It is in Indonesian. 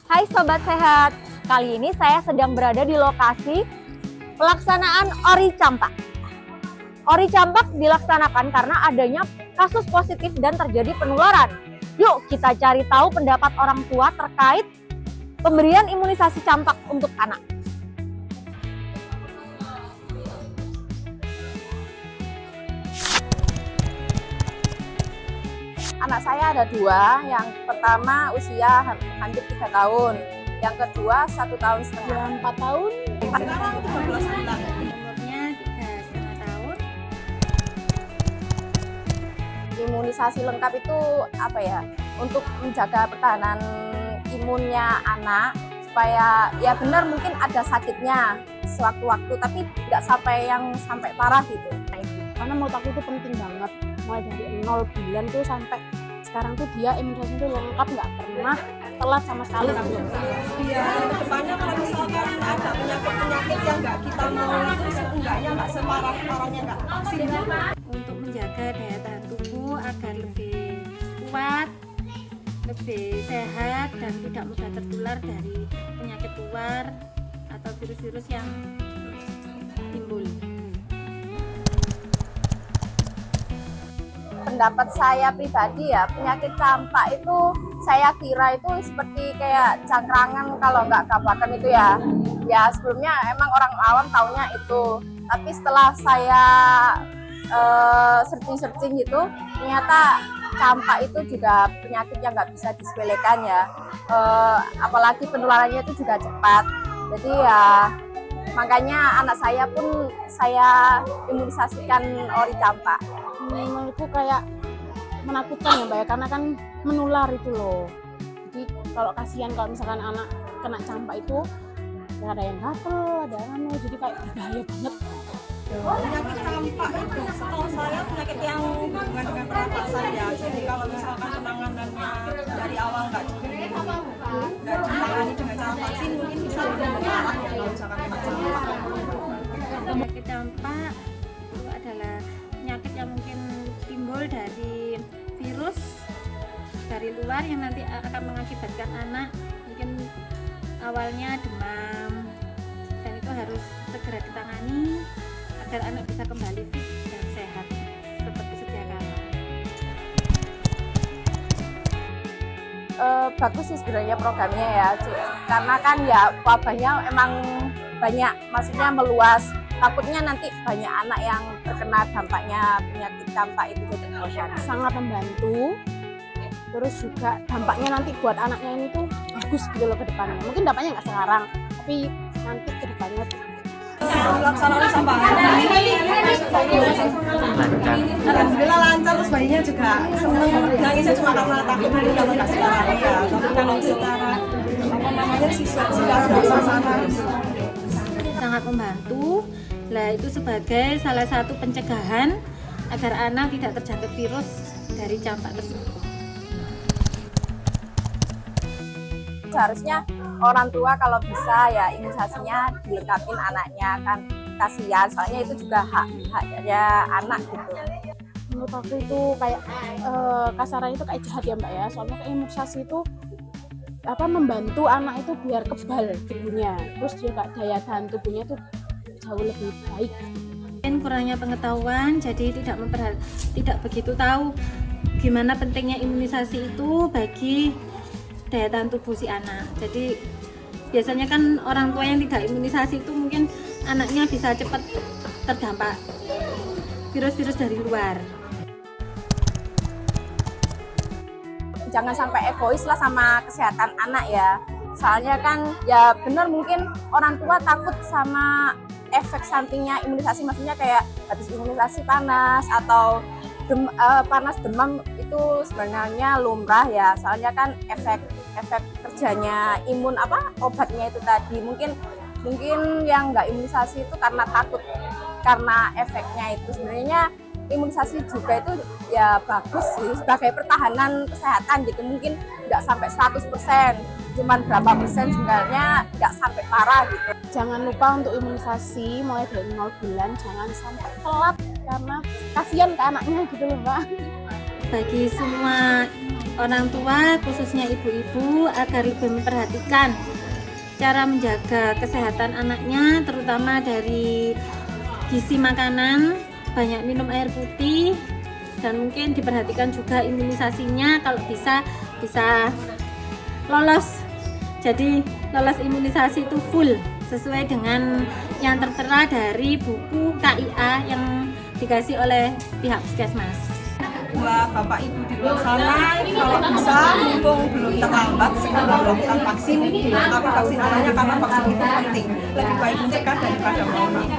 Hai Sobat Sehat, kali ini saya sedang berada di lokasi pelaksanaan Ori Campak. Ori Campak dilaksanakan karena adanya kasus positif dan terjadi penularan. Yuk kita cari tahu pendapat orang tua terkait pemberian imunisasi campak untuk anak. Anak saya ada dua, yang pertama usia hampir 3 tahun, yang kedua 1,5 tahun. 4 tahun. Sekarang 13 bulan. Umurnya 3,5 tahun. Imunisasi lengkap itu apa ya? Untuk menjaga pertahanan imunnya anak supaya ya benar mungkin ada sakitnya sewaktu-waktu tapi nggak sampai parah gitu. Karena menurut aku itu penting banget. Mulai dari 0 bulan tuh sampai sekarang tuh dia imunisasi itu lengkap, nggak pernah telat sama sekali. Iya, kedepannya kalau misalkan ada penyakit-penyakit yang nggak kita mau itu seenggaknya nggak separah-parahnya nggak vaksin. Untuk menjaga daya tahan tubuh agar lebih kuat, lebih sehat dan tidak mudah tertular dari penyakit luar atau virus-virus yang timbul. Pendapat saya pribadi ya, penyakit campak itu saya kira itu seperti kayak cangkrangan kalau nggak gampakan itu ya. Ya sebelumnya emang orang awam taunya itu, tapi setelah saya searching gitu, ternyata campak itu juga penyakit yang nggak bisa disepelekan ya. Apalagi penularannya itu juga cepat. Jadi ya makanya anak saya pun saya imunisasikan ori campak. Menurutku kayak menakutkan ya Mbak ya, karena kan menular itu loh. Jadi kalau kasihan kalau misalkan anak kena campak itu ya ada yang gatel, ada yang anu, jadi kayak bahaya banget. Penyakit campak itu setahu saya penyakit yang hubungan dengan pernapasan ya. Jadi kalau misalkan penanganannya dari awal nggak ditangani dengan cara vaksin mungkin bisa lebih parah ya kalau misalkan kena campak. Penyakit campak itu adalah penyakit yang mungkin timbul dari virus dari luar yang nanti akan mengakibatkan anak mungkin awalnya demam, dan itu harus segera ditangani agar anak bisa kembali fit dan sehat seperti sedia kala. Bagus sih sebenarnya programnya ya, karena kan ya wabahnya emang banyak, maksudnya meluas. Takutnya nanti banyak anak yang terkena dampaknya penyakit campak itu. Sangat membantu, terus juga dampaknya nanti buat anaknya ini tuh bagus gitu loh ke depannya. Mungkin dampaknya nggak sekarang, tapi nanti ke depannya tuh. Pelaksanaan sampai alhamdulillah lancar, terus bayinya juga seneng, nangisnya cuma karena takut dulu kalau nggak sekarang ya, tapi kalau secara apa namanya sudah suasana Sangat membantu. Lah itu sebagai salah satu pencegahan agar anak tidak terjangkit virus dari campak tersebut. Seharusnya orang tua kalau bisa ya imunisasinya dilengkapin anaknya, kan kasihan soalnya itu juga haknya anak gitu. Menurut aku itu kayak kasarannya itu kayak jahat ya Mbak ya, soalnya kayak imunisasi itu membantu anak itu biar kebal tubuhnya, terus juga daya tahan tubuhnya itu jauh lebih baik. Mungkin kurangnya pengetahuan, jadi tidak begitu tahu gimana pentingnya imunisasi itu bagi daya tahan tubuh si anak. Jadi biasanya kan orang tua yang tidak imunisasi itu mungkin anaknya bisa cepat terdampak virus-virus dari luar. Jangan sampai egois lah sama kesehatan anak ya. Soalnya kan ya benar mungkin orang tua takut sama efek sampingnya imunisasi, maksudnya kayak habis imunisasi panas atau panas demam itu sebenarnya lumrah ya. Soalnya kan efek kerjanya obatnya itu tadi mungkin yang nggak imunisasi itu karena takut karena efeknya itu. Sebenarnya imunisasi juga itu ya bagus sih sebagai pertahanan kesehatan gitu, mungkin nggak sampai 100%, cuman berapa persen sebenarnya nggak sampai parah gitu. Jangan lupa untuk imunisasi mulai dari 0 bulan, jangan sampai telat karena kasihan ke anaknya gitu loh Mbak. Bagi semua orang tua khususnya ibu-ibu agar lebih memperhatikan cara menjaga kesehatan anaknya, terutama dari gizi makanan, banyak minum air putih, dan mungkin diperhatikan juga imunisasinya kalau bisa lolos. Jadi lolos imunisasi itu full sesuai dengan yang tertera dari buku KIA yang dikasih oleh pihak puskesmas. Buat Bapak Ibu di luar sana, kalau bisa mumpung belum terlambat segera melakukan vaksin, tapi vaksin anaknya karena vaksin itu penting, lebih baik mencegah daripada mengobati.